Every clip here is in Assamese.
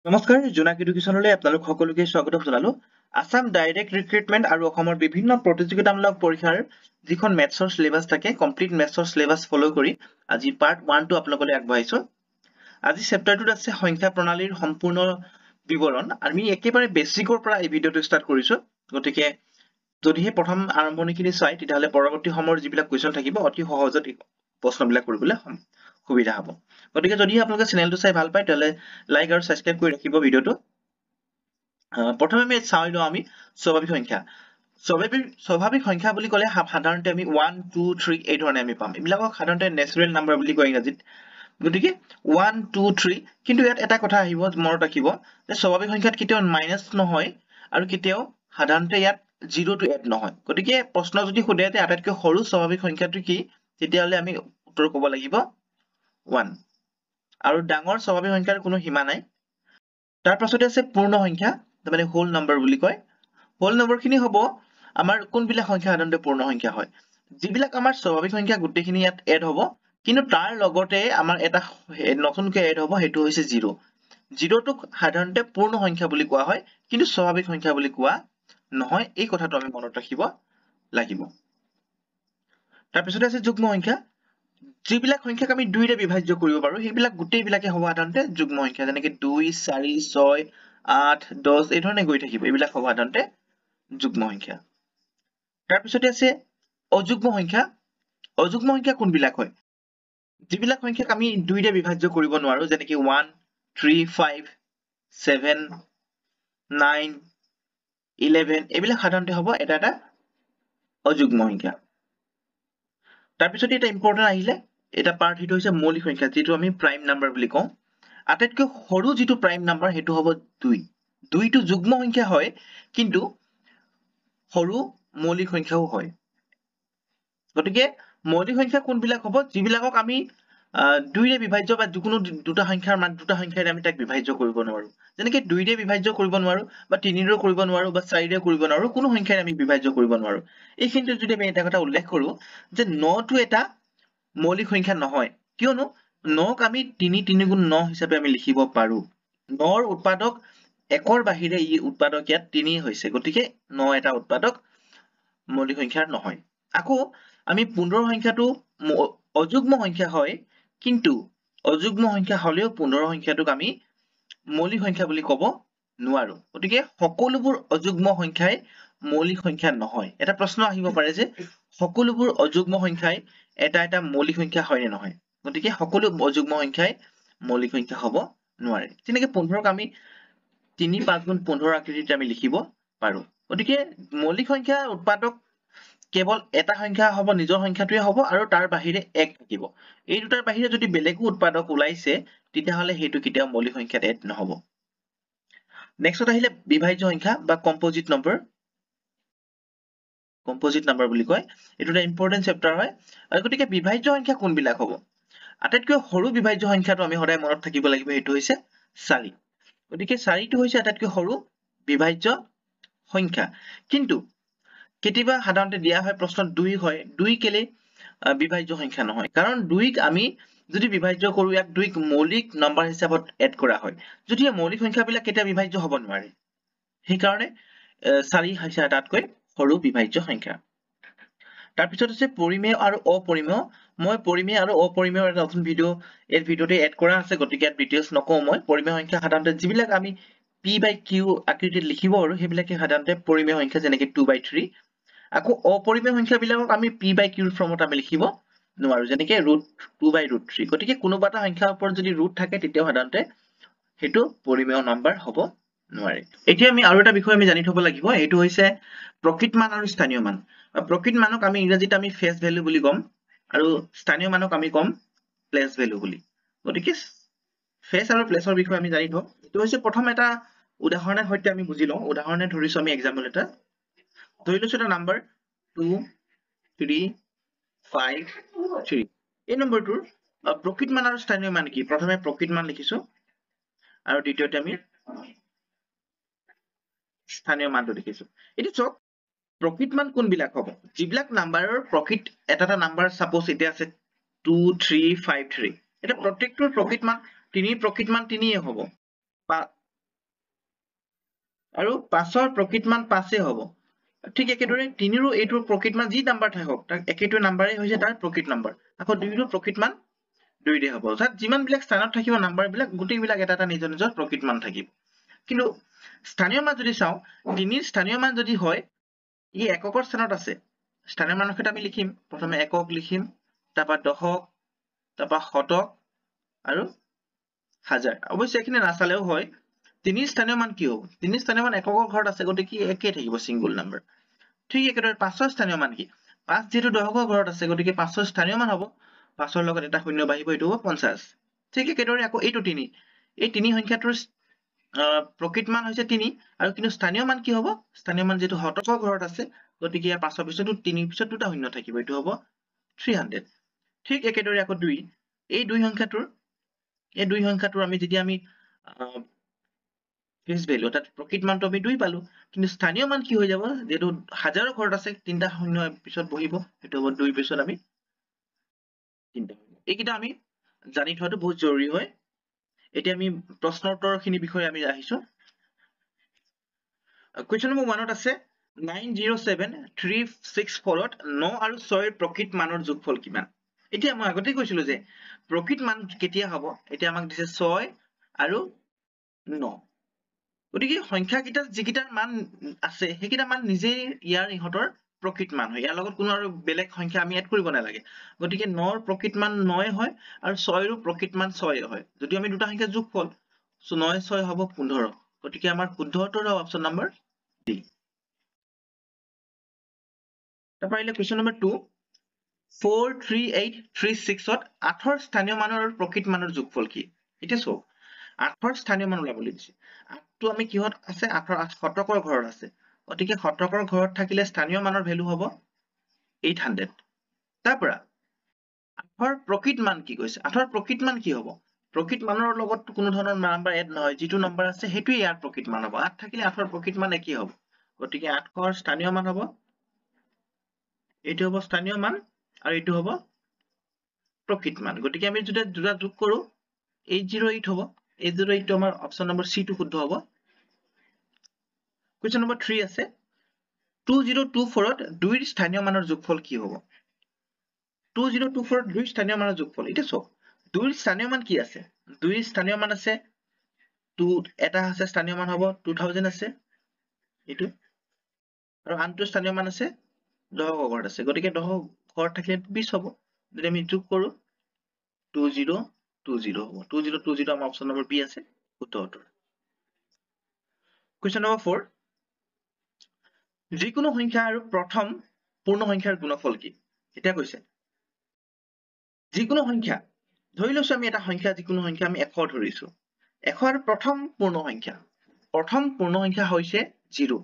নমস্কাৰ জোনাক এডুকেশ্যনলৈ আপোনালোক সকলোকে স্বাগতম জনালো আসাম ডাইৰেক্ট ৰিক্ৰুটমেণ্ট আৰু অসমৰ বিভিন্ন প্ৰতিযোগিতামূলক পৰীক্ষাৰ যিখন মেথছৰ সিলেবাস থাকে কমপ্লিট মেথছৰ সিলেবাস ফলো কৰি আজি পাৰ্ট 1 টো আপোনালোকলৈ আগবঢ়াইছো আজি চেপ্টাৰটোত আছে সংখ্যা প্ৰণালীৰ সম্পূৰ্ণ বিৱৰণ আমি একেবাৰে বেসিকৰ পৰা এই ভিডিঅটো ষ্টাৰ্ট কৰিছো গতিকে যদিহে প্ৰথম আৰম্ভণিখিনি চাই তেতিয়াহলে পৰৱৰ্তী সময়ৰ যিবিলাক কোৱেশ্চন থাকিব অতি সহজত প্ৰশ্নবিলাক কৰিবলৈ সুবিধা হ'ব গতিকে যদি আপোনালোকে চেনেলটো চাই ভাল পায় তেতিয়াহলে লাইক আৰু সাবস্ক্ৰাইব কৰি ৰাখিব ভিডিঅটো প্ৰথমে আমি চাই লওঁ আমি স্বাভাৱিক সংখ্যা স্বাভাৱিক সংখ্যা বুলি ক'লে সাধাৰণতে আমি 1 2 3 এই ধৰণে আমি পাম এইবিলাকক সাধাৰণতে নেচাৰেল নাম্বাৰ বুলি কয় ইংৰাজীত গতিকে 1 2 3 কিন্তু ইয়াত এটা কথা আহিব মনত ৰাখিব যে স্বাভাৱিক সংখ্যাত কেতিয়াও মাইনাস নহয় আৰু কেতিয়াও সাধাৰণতে ইয়াত 0 to 8 নহয় গতিকে প্ৰশ্ন যদি সোধে যে আটাইতকৈ সৰু স্বাভাৱিক সংখ্যাটো কি তেতিয়াহলে আমি উত্তৰ ক'ব লাগিব 1 আৰু ডাঙৰ স্বাভাৱিক সংখ্যাৰ কোনো সীমা নাই তাৰ পাছতে আছে পূৰ্ণ সংখ্যা মানে হোল নাম্বাৰ বুলি কয় হোল নাম্বাৰখিনি হ'ব আমাৰ কোনবিলাক সংখ্যা সাধাৰণতে পূৰ্ণ সংখ্যা হয় যিবিলাক আমাৰ স্বাভাৱিক সংখ্যা গোটেইখিনি ইয়াত এড হ'ব কিন্তু তাৰ লগতে আমাৰ এটা নতুনকৈ এড হ'ব সেইটো হৈছে 0 0টোক সাধাৰণতে পূৰ্ণ সংখ্যা বুলি কোৱা হয় কিন্তু স্বাভাৱিক সংখ্যা বুলি কোৱা নহয় এই কথাটো আমি মনত ৰাখিব লাগিব তাৰ পিছতে আছে যুগ্ম সংখ্যা যিবিলাক সংখ্যাক আমি 2 ৰে বিভাজ্য কৰিব পাৰো সেইবিলাক গোটেইবিলাকে হ'ব সাধাৰণতে যুগ্ম সংখ্যা যেনেকৈ 2 4 6 8 10 এই ধৰণে গৈ থাকিব এইবিলাক হ'ব সাধাৰণতে যুগ্ম সংখ্যা তাৰ পিছতে আছে অযুগ্ম সংখ্যা কোনবিলাক হয় যিবিলাক সংখ্যাক আমি 2 ৰে বিভাজ্য কৰিব নোৱাৰো যেনেকৈ 1 3 5 7 9 11 এইবিলাক সাধাৰণতে হ'ব এটা অযুগ্ম সংখ্যা তাৰ পিছতে এটা ইম্পৰ্টেন্ট আহিলে এটা পাৰ্ট সেইটো হৈছে মৌলিক সংখ্যা যেটো আমি প্ৰাইম নাম্বাৰ বুলি কওঁ আটাইতকৈ সৰু যেটো প্ৰাইম নাম্বাৰ সেইটো হ'ব 2 2টো যুগ্ম সংখ্যা হয় কিন্তু সৰু মৌলিক সংখ্যাও হয় গতিকে মৌলিক সংখ্যা কোনবিলাক হ'ব যিবিলাকক আমি 2 ৰে বিভাজ্য বা যিকোনো দুটা সংখ্যাৰে আমি তাক বিভাজ্য কৰিব নোৱাৰো যেনেকৈ 2 ৰে বিভাজ্য কৰিব নোৱাৰো বা 3 ৰে কৰিব নোৱাৰো বা 4 ৰে কৰিব নোৱাৰো কোনো সংখ্যাৰে আমি বিভাজ্য কৰিব নোৱাৰো এইখিনিতে যদি আমি এটা কথা উল্লেখ কৰো যে 9 টো এটা মৌলিক সংখ্যা নহয় কিয়নো 9ক আমি 3 3 গুণ 9 হিচাপে আমি লিখিব পাৰো 9ৰ উৎপাদক 1ৰ বাহিৰে ই উৎপাদক ইয়াত 3 হৈছে গতিকে 9 এটা উৎপাদক মৌলিক সংখ্যাৰ নহয় আকৌ আমি 15 সংখ্যাটো অযুগ্ম সংখ্যা হয় কিন্তু অযুগ্ম সংখ্যা হলেও 15 সংখ্যাটোক আমি মৌলিক সংখ্যা বুলি ক'ব নোৱাৰো গতিকে সকলোবোৰ অযুগ্ম সংখ্যাই মৌলিক সংখ্যা নহয় এটা প্ৰশ্ন আহিব পাৰে যে সকলোবোৰ অযুগ্ম সংখ্যাই এটা মৌলিক সংখ্যা হয় নে নহয় গতিকে সকলো অযুগ্ম সংখ্যাই মৌলিক সংখ্যা হ'ব নোৱাৰে যেনেকৈ 15ক আমি 3 5 গুণ 15 আকৃতিত আমি লিখিব পাৰো গতিকে মৌলিক সংখ্যাৰ উৎপাদক কেৱল এটা সংখ্যা হ'ব নিজৰ সংখ্যাটোৱে হ'ব আৰু তাৰ বাহিৰে 1 থাকিব এই দুটাৰ বাহিৰে যদি বেলেগো উৎপাদক ওলাইছে তেতিয়াহলে সেইটো কেতিয়াও মৌলিক সংখ্যাত এড নহব নেক্সট আহিলে বিভাজ্য সংখ্যা বা কম্পোজিট নাম্বাৰ বুলি কয় এইটো এটা ইম্পৰ্টেন্ট চেপ্টাৰ হয় আৰু গতিকে বিভাজ্য সংখ্যা কোনবিলাক হ'ব আটাইতকৈ সৰু বিভাজ্য সংখ্যাটো আমি সদায় মনত থাকিব লাগিব সেইটো হৈছে 4 গতিকে 4টো হৈছে আটাইতকৈ সৰু বিভাজ্য সংখ্যা কিন্তু কেতিয়াবা সাধাৰণতে দিয়া হয় প্ৰশ্নত 2 হয় 2 কেলে বিভাজ্য সংখ্যা নহয় কাৰণ 2ক আমি যদি বিভাজ্য কৰো ইয়াক 2ক মৌলিক নম্বৰ হিচাপত এড কৰা হয় যদি এই মৌলিক সংখ্যাবিলাক কেতিয়া বিভাজ্য হ'ব নোৱাৰে সেইকাৰণে 4 হৈছে আটাইতকৈ সৰু বিভাজ্য সংখ্যা তাৰ পিছত আছে পৰিমেয় আৰু অপৰিমেয় মই পৰিমেয় আৰু অপৰিমেয়ৰ এটা নতুন এই ভিডিঅতে এড কৰা আছে গতিকে ইয়াত ডিটেইলছ নকওঁ মই পৰিমেয় সংখ্যা সাধাৰণতে যিবিলাক আমি p/q আকৃতিত লিখিব আৰু সেইবিলাকে সাধাৰণতে পৰিমেয় সংখ্যা যেনেকৈ 2/3 আকৌ অপৰিমেয় সংখ্যাবিলাকক আমি p/q ফৰ্মত আমি লিখিব নোৱাৰো যেনেকৈ √2/√3 গতিকে কোনোবা এটা সংখ্যাৰ ওপৰত যদি ৰুট থাকে তেতিয়া সাধাৰণতে সেইটো পৰিমেয় নম্বৰ হ'ব নোৱাৰে এতিয়া আমি আৰু এটা বিষয় আমি জানি থব লাগিব এইটো হৈছে প্ৰকৃত মান আৰু স্থানীয় মান প্ৰকৃত মানক আমি ইংৰাজীত আমি ফেচ ভ্যালু বুলি কম আৰু স্থানীয় মানক আমি কম প্লেচ ভ্যালু বুলি গতিকে ফেচ আৰু প্লেচৰ বিষয়ে আমি জানি থওঁ এইটো হৈছে প্ৰথম এটা উদাহৰণৰ সৈতে আমি বুজি লওঁ উদাহৰণে ধৰিছো আমি এক্সাম্পল এটা ধৰি লৈছো এটা নাম্বাৰ 2 3 5 3 এই নম্বৰটোৰ প্ৰকৃত মান আৰু স্থানীয় মান কি প্ৰথমে প্ৰকৃত মান লিখিছো আৰু দ্বিতীয়তে আমি স্থানীয় মানটো লিখিছো এতিয়া চক প্ৰকৃত মান কোনবিলাক হ'ব যিবিলাক নাম্বাৰৰ প্ৰকৃত এটা নাম্বাৰ সাপোজ এতিয়া আছে 2 3 5 3 এটা প্ৰত্যেকটোৰ প্ৰকৃত মান 3 প্ৰকৃত মান 3 হ'ব বা আৰু 5ৰ প্ৰকৃত মান 5 হ'ব ঠিক একেদৰে 3ৰো এইটোৰ প্ৰকৃত মান যি নাম্বাৰ থাকক তাক একেটো নাম্বাৰে হৈছে তাৰ প্ৰকৃত নাম্বাৰ আকৌ 2ৰো প্ৰকৃত মান 2 দে হ'ব অৰ্থাৎ যিমান বিলাক স্থানত থাকিব নাম্বাৰ বিলাক গোটেইবিলাক এটা নিজৰ নিজৰ প্ৰকৃত মান থাকিব কিন্তু স্থানীয় মান যদি চাও 3ৰ স্থানীয় মান যদি হয় ই এককৰ স্থানত আছে স্থানীয় মানৰ ক্ষেত্ৰত আমি লিখিম প্ৰথমে একক লিখিম তাৰপা দশক তাৰপা শতক আৰু হাজাৰ অৱশ্যে এখানে নাচালেও হয় 3ৰ স্থানীয় মান কি হ'ব 3ৰ স্থানীয় মান এককৰ ঘৰত আছে গতিকে একে থাকিব সিঙ্গল নাম্বাৰ ঠিক একেদৰে 5ৰ স্থানীয় মান কি 5 যেহেতু দশকৰ ঘৰত আছে গতিকে 5ৰ স্থানীয় মান হ'ব 5ৰ লগত এটা শূন্য বাঢ়িব এইটো হ'ব 50 ঠিক একেদৰে আকৌ এইটো 3 এই 3 সংখ্যাটোৰ প্ৰকৃত মান হৈছে 3 আৰু কিন্তু স্থানীয় মান কি হ'ব স্থানীয় মান যেহেতু শতকৰ ঘৰত আছে গতিকে ইয়াৰ 5ৰ পিছতো 3ৰ পিছত দুটা শূন্য থাকিব এইটো হ'ব 300 ঠিক একেদৰে আকৌ 2 এই দুই সংখ্যাটোৰ আমি যেতিয়া আমি ফেচ ভ্যালু অৰ্থাৎ প্ৰকৃত মানটো আমি 2 পালো কিন্তু স্থানীয় মান কি হৈ যাব যেহেতু হাজাৰৰ ঘৰত আছে তিনটা শূন্য পিছত বহিব সেইটো হ'ব 2 পিছত আমি তিনটা এইকেইটা আমি জানি থোৱাটো বহুত জৰুৰী হয় এতিয়া আমি প্ৰশ্নৰ উত্তৰখিনি বিষয়ে আমি আহিছো কুৱেশ্যন নম্বৰ 1ত আছে 907364 ত 9 আৰু 6 ৰ প্ৰকৃত মানৰ যোগফল কিমান এতিয়া মই আগতে কৈছিলো যে প্ৰকৃত মান কেতিয়া হ'ব এতিয়া আমাক দিছে 6 আৰু 9 গতিকে সংখ্যা কিটা যিকিটাৰ মান আছে সেইকিটা মান নিজে ইয়াৰ ইহতৰ প্ৰকৃত মান হয় ইয়াৰ লগত কোনো আৰু বেলেগ সংখ্যা আমি এড কৰিব নালাগে গতিকে 9 ৰ প্ৰকৃত মান 9 হয় আৰু 6 ৰ প্ৰকৃত মান 6 হয় যদি আমি দুটা সংখ্যা যোগফল সো 9 6 হ'ব 15 গতিকে আমাৰ শুদ্ধ উত্তৰ হ'ব অপচন নম্বৰ ডি তাৰপৰা আহিলে কুৱেশ্যন নম্বৰ 2 43836 ত 8ৰ স্থানীয় মানৰ আৰু প্ৰকৃত মানৰ যোগফল কি এতিয়া চাওক 8ৰ স্থানীয় মান ওলাবলৈ দিছে 8টো আমি কিহত আছে 8ৰ শতকৰ ঘৰত আছে গতিকে শতকৰ ঘৰত থাকিলে স্থানীয় মানৰ ভ্যালু হ'ব 800 তাৰপৰা 8ৰ প্ৰকৃত মান কি কৈছে 8ৰ প্ৰকৃত মান কি হ'ব প্ৰকৃত মানৰ লগত কোনো ধৰণৰ নাম্বাৰ এড নহয় যিটো নাম্বাৰ আছে সেইটোৱে ইয়াৰ প্ৰকৃত মান হ'ব 8 থাকিলে 8ৰ প্ৰকৃত মান একেই হ'ব গতিকে 8ৰ স্থানীয় মান হ'ব এইটো হ'ব স্থানীয় মান আৰু এইটো হ'ব প্ৰকৃত মান গতিকে আমি যদি দুটা যোগ কৰো 808 হ'ব 808 টো আমাৰ অপচন নম্বৰ সি টো শুদ্ধ হ'ব কুৱেশ্যন নম্বৰ 3 আছে 2024 ত 2ৰ স্থানীয় মানৰ যোগফল কি হ'ব 2024 ত 2ৰ স্থানীয় মানৰ যোগফল এটা চাওক 2ৰ স্থানীয় মান কি আছে 2ৰ স্থানীয় মান আছে 2 এটা আছে স্থানীয় মান হ'ব 2000 আছে এইটো আৰু আনটো স্থানীয় মান আছে 10 ঘৰত আছে গতিকে 10 ঘৰত থাকিলে 20 হ'ব যদি আমি যোগ কৰো 2020 হ'ব 2020 আমাৰ অপচন নম্বৰ বি আছে শুদ্ধ উত্তৰ কুৱেশ্যন নম্বৰ 4 যিকোনো সংখ্যা আৰু প্ৰথম পূৰ্ণ সংখ্যাৰ গুণফল কি এটা কৈছে যিকোনো সংখ্যা ধৰি লৈছো আমি এটা সংখ্যা যিকোনো সংখ্যা আমি 100 ধৰিছো 100 আৰু প্ৰথম পূৰ্ণ সংখ্যা হৈছে 0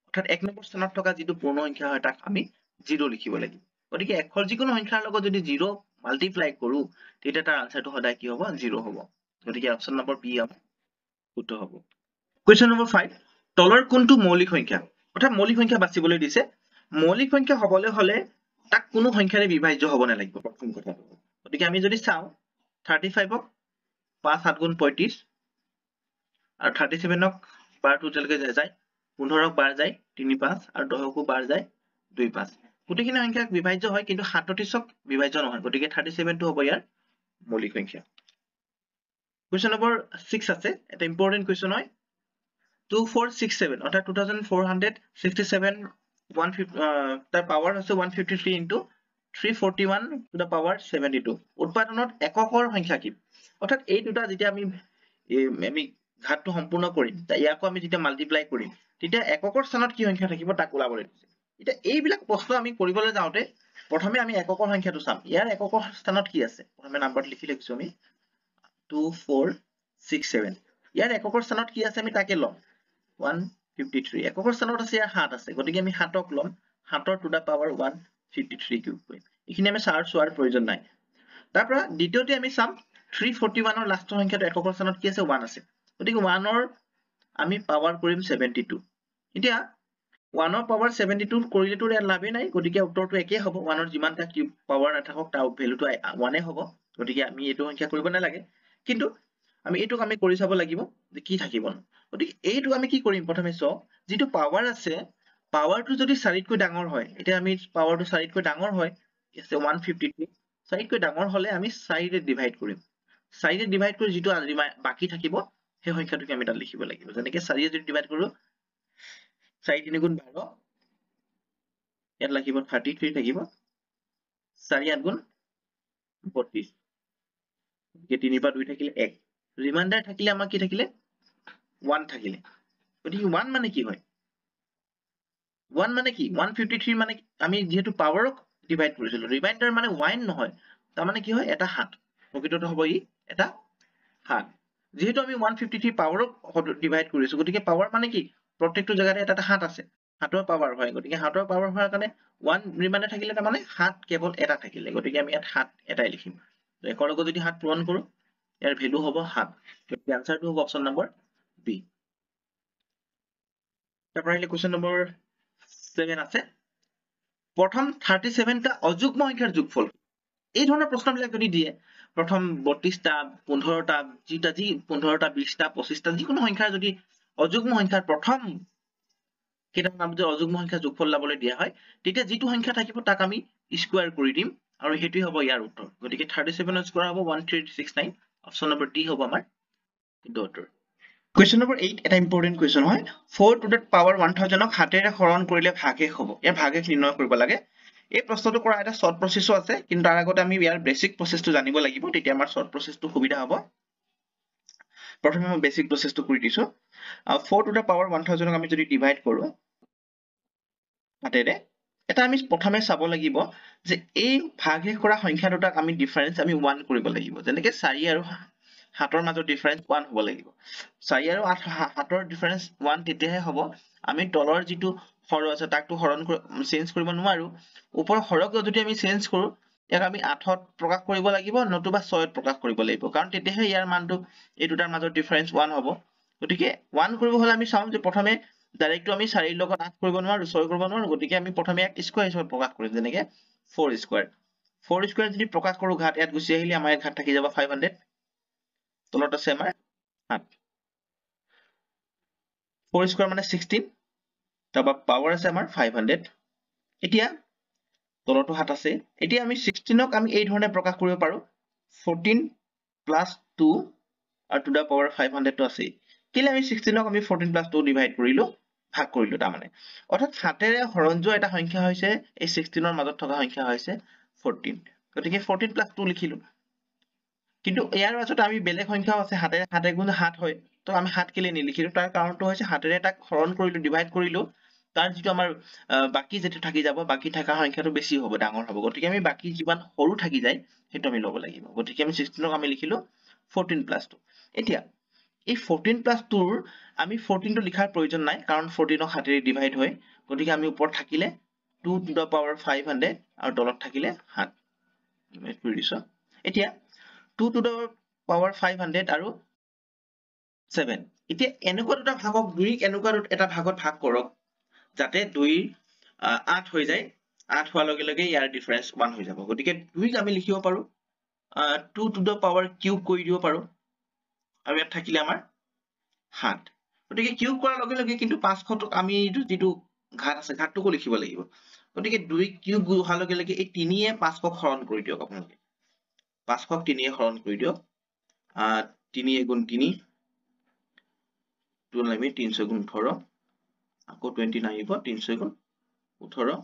অৰ্থাৎ 1 নম্বৰ স্থানত থকা যিটো পূৰ্ণ সংখ্যা হয় তাক আমি 0 লিখিব লাগিব গতিকে 100 যিকোনো সংখ্যাৰ লগত যদি 0 মাল্টিপ্লাই কৰো তেতিয়া তাৰ আনসাৰটো সদায় কি হ'ব 0 হ'ব গতিকে অপচন নম্বৰ বি শুদ্ধ হ'ব কুৱেশ্যন নম্বৰ 5 তলৰ কোনটো মৌলিক সংখ্যা অৰ্থাৎ মৌলিক সংখ্যা বাছিবলৈ দিছে মৌলিক সংখ্যা হ'বলৈ হলে তাক কোনো সংখ্যাৰে বিভাজ্য হ'ব নালাগিব প্ৰথম কথা গতিকে আমি যদি চাও 35 ক 5 7 গুণ 35 আৰু 37 ক বাৰ টোটালকে যায় 15 ক বাৰ যায় 3 5 আৰু 10 কো বাৰ যায় 2 5 গোটেইখিনি সংখ্যা বিভাজ্য হয় কিন্তু 37 ক বিভাজ্য নহয় গতিকে 37 টো হ'ব ইয়াৰ মৌলিক সংখ্যা কুৱেশ্যন নম্বৰ 6 আছে এটা ইম্পৰ্টেন্ট কুৱেশ্যন হয় 2467 অৰ্থাৎ 2467 তাৰ পাৱাৰ আছে 153 into 341 to the power 72 উৎপাদনত এককৰ সংখ্যা কি অৰ্থাৎ এই দুটা যেতিয়া আমি ঘাতটো সম্পূৰ্ণ কৰিম ইয়াকো আমি যেতিয়া মাল্টিপ্লাই কৰিম তেতিয়া এককৰ স্থানত কি সংখ্যা থাকিব তাক ওলাবলৈ দিছে এতিয়া এইবিলাক প্ৰশ্ন আমি কৰিবলৈ যাওঁতে প্ৰথমে আমি এককৰ সংখ্যাটো চাম ইয়াৰ এককৰ স্থানত কি আছে প্ৰথমে নাম্বাৰটো লিখি লৈছো আমি 2467 ইয়াৰ এককৰ স্থানত কি আছে আমি তাকে লম 153 এককৰ স্থানত আছে ইয়াৰ 7 আছে গতিকে আমি 7 ক লম 7 to the power 153 কিউব কৰিম এইখিনি আমি চোৱাৰ প্ৰয়োজন নাই তাৰপৰা দ্বিতীয়তে আমি চাম 341 ৰ লাষ্টৰ সংখ্যাটো এককৰ স্থানত কি আছে 1 আছে গতিকে 1 ৰ আমি পাৱাৰ কৰিম 72 এতিয়া 1 ৰ পাৱাৰ 72 কৰিলেতো ইয়াত লাভে নাই গতিকে উত্তৰটো একেই হ'ব 1 ৰ যিমানটা পাৱাৰ নাথাকক তাৰ ভ্যালুটো 1 হ'ব গতিকে আমি এইটো সংখ্যা কৰিব নালাগে কিন্তু আমি এইটোক আমি কৰি চাব লাগিব যে কি থাকিব গতিকে এইটো আমি কি কৰিম প্ৰথমে চাও যেটো পাৱাৰ আছে পাৱাৰটো যদি 4তকৈ ডাঙৰ হয় এতিয়া আমি পাৱাৰটো 4তকৈ ডাঙৰ হয় আছে 153 4তকৈ ডাঙৰ হলে আমি 4 ৰে ডিভাইড কৰিম 4 ৰে ডিভাইড কৰি যেটো বাকি থাকিব সেই সংখ্যাটোকে আমি তাত লিখিব লাগিব যেনেকৈ 4 ৰে যদি ডিভাইড কৰো 4 3 গুণ 12 ইয়াত লাগিব 33 থাকিব 4 8 গুণ 32 গতিকে 3 পৰা 2 থাকিলে 1 ৰিমাইন্ডাৰ থাকিলে আমাৰ কি থাকিলে 1 থাকিলে গতিকে 1 মানে কি হয় 1 মানে কি 153 মানে আমি যেহেতু পাৱাৰক ডিভাইড কৰিছিলো ৰিমাইন্ডাৰ মানে 1 নহয় তাৰ মানে কি হয় এটা হাত প্ৰকৃততে হ'ব ই এটা হাত যেহেতু আমি 153 পাৱাৰক ডিভাইড কৰিছো গতিকে পাৱাৰ মানে কি প্ৰত্যেকটো জায়গাতে এটা হাত আছে হাতৰ পাৱাৰ হয় গতিকে হাতৰ পাৱাৰ হোৱাৰ কাৰণে 1 ৰিমাইন্ডাৰ থাকিলে তাৰ মানে হাত কেৱল এটা থাকিলে গতিকে আমি ইয়াত হাত এটাই লিখিম একৰ লগত যদি হাত পূৰণ কৰো ইয়াৰ ভ্যালু হ'ব হাত গতিকে আনসাৰটো হ'ব অপচন নম্বৰ বি তাৰপৰ আহিলে কোশ্চেন নম্বৰ 7 আছে প্ৰথম 37 টা অযুগ্ম সংখ্যাৰ যোগফল এই ধৰণৰ প্ৰশ্নবিলাক যদি দিয়ে প্ৰথম 32 টা 15 টা যেটা যি 15 টা 20 টা 25 টা যিকোনো সংখ্যাৰ যদি অযুগ্ম সংখ্যাৰ প্ৰথম কেইটা নাম যে অযুগ্ম সংখ্যাৰ যোগফল লাবলৈ দিয়া হয় তেতিয়া যেটো সংখ্যা থাকিব তাক আমি স্কয়াৰ কৰি দিম আৰু হেতুই হ'ব ইয়াৰ উত্তৰ গতিকে 37 ৰ স্কয়াৰ হ'ব 1369 অপচন নম্বৰ ডি হ'ব আমাৰ কিন্তু উত্তৰ Question number 8 এটা important question হয় 4 to the power 1000 ক হাতেৰে হৰণ কৰিলে ভাগশেষ হ'ব ইয়াৰ ভাগশেষ নিৰ্ণয় কৰিব লাগে এই প্ৰশ্নটো কৰা এটা শৰ্ট প্ৰসেসও আছে কিন্তু তাৰ আগতে আমি ইয়াৰ বেসিক প্ৰসেসটো জানিব লাগিব তেতিয়া আমাৰ শৰ্ট প্ৰসেসটো সুবিধা হ'ব প্ৰথমে মই বেসিক প্ৰসেসটো কৰি দিছো 4 to the power 1000 ক আমি যদি ডিভাইড কৰো হাতেৰে এটা আমি প্ৰথমে চাব লাগিব যে এই ভাগশেষ কৰা সংখ্যা দুটাক আমি ডিফাৰেন্স আমি 1 কৰিব লাগিব যেনেকৈ 4 আৰু 7ৰ মাজৰ ডিফাৰেন্স 1 হ'ব লাগিব 4 আৰু 7ৰ ডিফাৰেন্স 1 তেতিয়াহে হ'ব আমি তলৰ যেটো হৰ আছে তাকটো হৰণ চেঞ্জ কৰিব নোৱাৰো ওপৰ হৰক যদি আমি চেঞ্জ কৰো ইয়াক আমি 8ত প্ৰকাশ কৰিব লাগিব নতুবা 6ত প্ৰকাশ কৰিব লাগিব কাৰণ তেতিয়াহে ইয়াৰ মানটো এই দুটাৰ মাজৰ ডিফাৰেন্স 1 হ'ব গতিকে 1 কৰিব হলে আমি চাও যে প্ৰথমে ডাইৰেক্টলি আমি 4 ৰ লগত 8 কৰিব নোৱাৰো 6 কৰিব নোৱাৰো গতিকে আমি প্ৰথমে এক স্কয়াৰ হিচাপে প্ৰকাশ কৰিম যেনেকৈ 4 স্কয়াৰ যদি প্ৰকাশ কৰো ঘাত ইয়াত গুছি আহিলে আমাৰ ঘাত থাকি যাব 500 তলত আছে আমাৰ 7 4 স্কয়াৰ মানে 16 তাবা পাৱাৰ আছে আমাৰ 500 এতিয়া তলতো হাত আছে এতিয়া আমি 16 ক আমি এই ধৰণে প্ৰকাশ কৰিব পাৰো 14 + 2 আৰু টু দা পাৱাৰ 500 টো আছে কিলে আমি 16 ক আমি 14 + 2 ডিভাইড কৰিলো ভাগ কৰিলো তাৰ মানে অৰ্থাৎ হাতেৰে হৰণ যোৱা এটা সংখ্যা হৈছে এই 16 ৰ মাজত থকা সংখ্যা হৈছে 14 গতিকে 14 + 2 লিখিলো কিন্তু ইয়াৰ মাজত আমি বেলেগ সংখ্যাও আছে হাতে গুণ 7 হয় তো আমি 7 কেলে নিলিখিলো তাৰ কাৰণটো হৈছে হাতেৰে তাক হৰণ কৰিলো ডিভাইড কৰিলো তাৰ যেটো আমাৰ বাকি যেটো থাকি যাব বাকি থাকা সংখ্যাটো বেছি হ'ব ডাঙৰ হ'ব গতিকে আমি বাকি যিমান সৰু থাকি যায় হেতু আমি ল'ব লাগিব গতিকে আমি 16 ক আমি লিখিলো 14 + 2 এতিয়া এই 14 + 2 ৰ আমি 14 টো লিখাৰ প্ৰয়োজন নাই কাৰণ 14 ক হাতেৰে ডিভাইড হয় গতিকে আমি ওপৰত থাকিলে 2 to the power 500 আৰু তলত থাকিলে 7 ডিভাইড কৰি দিছো এতিয়া 2 to the power 500 আৰু 7 এতিয়া এনেকুৱা দুটা ভাগক 2 এনেকুৱা এটা ভাগত ভাগ কৰক যাতে 2 8 হৈ যায় 8 হোৱাৰ লগে লগে ইয়াৰ ডিফাৰেন্স 1 হৈ যাব গতিকে 2 ক আমি লিখিব পাৰো 2 to the power কিউব কৰি দিব পাৰো আৰু ইয়াত থাকিলে আমাৰ 7 গতিকে কিউব কৰাৰ লগে লগে কিন্তু 500 ক আমি যেটো ঘাত আছে ঘাতটোকো লিখিব লাগিব গতিকে 2 কিউব হোৱাৰ লগে লগে এই 3 এ 500 ক হৰণ কৰি দিয়ক আপোনালোকে 500 ক 3 এ হৰণ কৰি দিয়ক 3 গুণ 3 2 লাগি 300 গুণ 18 আকৌ 20 আহিব 300 গুণ 18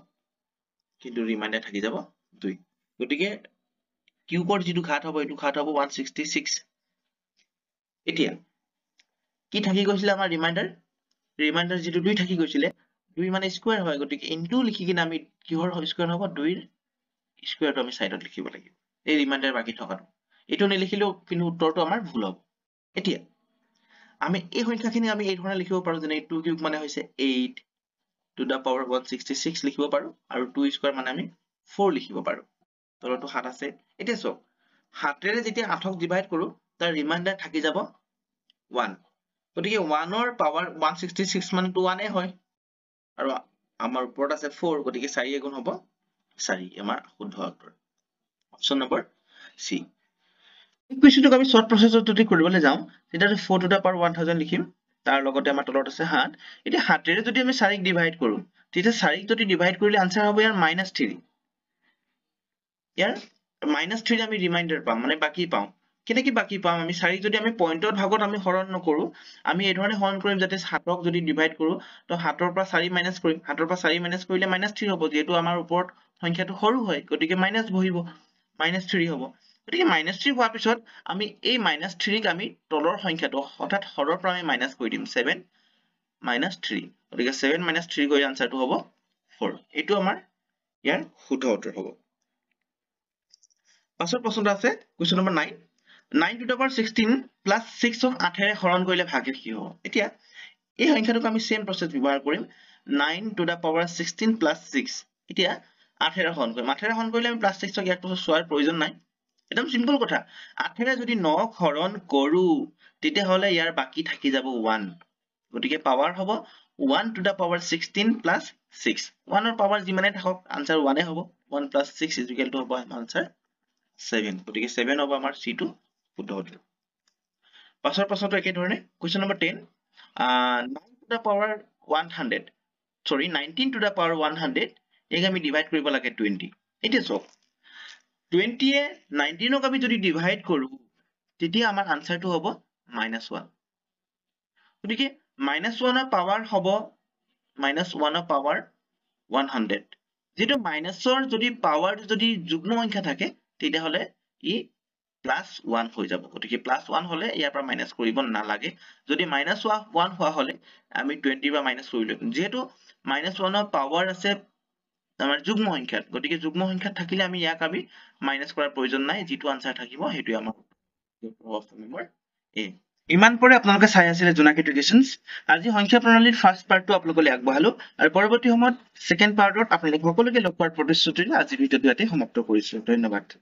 কিন্তু ৰিমাইন্ডাৰ থাকি যাব 2 গতিকে কিউবৰ যেটো ঘাত হ'ব এটো ঘাত হ'ব 166 এতিয়া কি থাকি গৈছিল আমাৰ ৰিমাইন্ডাৰ যেটো 2 থাকি গৈছিল 2 মানে স্কয়াৰ হয় গতিকে ইনটু লিখি কিনে আমি কিহৰ স্কয়াৰ হ'ব 2 ৰ স্কয়াৰটো আমি সাইডত লিখিব লাগিব এই ৰিমাইন্ডাৰ বাকি থকাটো এটো নিলিখিলেও কিন্তু উত্তৰটো আমাৰ ভুল হ'ব এতিয়া আমি এই সংখ্যাখিনি আমি এই ধৰণে লিখিব পাৰো যেনে 2 কিউব মানে হৈছে 8 to the power 166 লিখিব পাৰো আৰু 2 স্কয়াৰ মানে আমি 4 লিখিব পাৰো তলতো 7 আছে এতিয়া চক হাতেৰে যেতিয়া 8 ক ডিভাইড কৰো তাৰ ৰিমাইন্ডাৰ থাকি যাব 1 গতিকে 1 ৰ পাৱাৰ 166 মানে 1 এ হয় আৰু আমাৰ ওপৰত আছে 4 গতিকে 4 গুণ হ'ব 4 আমাৰ শুদ্ধ উত্তৰ অপচন নম্বৰ সি কুৱেশ্যনটোক আমি শৰ্ট প্ৰচেছত যদি কৰিবলৈ যাওঁ তেতিয়া 4 টু দা পাৱাৰ 1000 লিখিম তাৰ লগতে আমাৰ তলত আছে 7 এতিয়া 7 ৰে যদি আমি 4 ক ডিভাইড কৰো তেতিয়া 4 ক যদি ডিভাইড কৰিলে আনসাৰ হ'ব ইয়াৰ -3 ইয়াৰ -3 আমি ৰিমাইন্ডাৰ পাম মানে বাকি পাম কেনেকৈ বাকি পাম আমি 4 যদি আমি পইণ্টৰ ভাগত আমি হৰণ নকৰো আমি এই ধৰণে হৰণ কৰিম যাতে 7 ক যদি ডিভাইড কৰো তো 7 ৰ পৰা 4 মাইনাস কৰিম 7 ৰ পৰা 4 মাইনাস কৰিলে -3 হ'ব যেহেতু আমাৰ ওপৰত সংখ্যাটো সৰু হয় গতিকে মাইনাস বহিব -3 হ'ব গতিকে -3 হোৱাৰ পিছত আমি এই -3 ক আমি তলৰ সংখ্যাটো অৰ্থাৎ হৰৰ পৰা আমি মাইনাস কৰি দিম 7 -3 গতিকে 7 - 3 কৰি আনসাৰটো হ'ব 4 এইটো আমাৰ ইয়াৰ শুদ্ধ উত্তৰ হ'ব পাছৰ প্ৰশ্নটো আছে question number 9 9 to the power 16 plus 6 ক 8 ৰে হৰণ কৰিলে ভাগশেষ কি হ'ব এতিয়া এই সংখ্যাটোক আমি সেম প্ৰসেস ব্যৱহাৰ কৰিম 9 to the power 16 plus 6 এতিয়া 8 ৰে হৰণ কৰিম 8 ৰে হৰণ কৰিলে আমি প্লাস 6 ক ইয়াত চোৱাৰ প্ৰয়োজন নাই একদম সিম্পল কথা 8 ৰে যদি 9 ক হৰণ কৰো তেতিয়া হলে ইয়াৰ বাকি থাকি যাব 1 গতিকে পাৱাৰ হ'ব 1 to the power 16 plus 6 1 ৰ পাৱাৰ যিমানে থাকক আনসাৰ 1 এ হ'ব 1 plus 6 is equal to হ'ব আনসাৰ 7 গতিকে 7 হ'ব আমাৰ C টো শুদ্ধ উত্তৰ পাছৰ প্ৰশ্নটো একে ধৰণে question number 10 9 to the power 100 sorry 19 to the power 100 এক আমি ডিভাইড কৰিব লাগে 20 এতিয়া চক 20 এ 19 ক আমি যদি ডিভাইড কৰো তেতিয়া আমাৰ আনসাৰটো হ'ব -1 গতিকে -1 ৰ পাৱাৰ হ'ব -1 ৰ পাৱাৰ 100 যেটো মাইনাসৰ যদি পাৱাৰ যদি যুগ্ম সংখ্যা থাকে তেতিয়া হলে ই +1 হৈ যাব গতিকে +1 হলে ইয়াৰ পৰা মাইনাস কৰিব নালাগে যদি -1 হোৱা হলে আমি 20 বা মাইনাস কৰি লম যেহেতু -1 ৰ পাৱাৰ আছে আমাৰ যুগ্ম সংখ্যাত গতিকে যুগ্ম সংখ্যাত থাকিলে আমি ইয়াক আমি মাইনাস কৰাৰ প্ৰয়োজন নাই যেটো আনসাৰ থাকিব হেতুই আমাৰ অপচন নম্বৰ এ ইমান পৰে আপোনালোকে চাই আছিলে জোনাক এডুকেশনছ আজি সংখ্যা প্ৰণালীৰ ফাৰ্স্ট পাৰ্টটো আপোনালোকলৈ আগবঢ়ালো আৰু পৰৱৰ্তী সময়ত সেকেন্ড পাৰ্টত আপোনালোক সকলোকে লগ পোৱাৰ প্ৰতিশ্ৰুতিৰে আজি ভিডিঅটো ইয়াতে সমাপ্ত কৰিছো ধন্যবাদ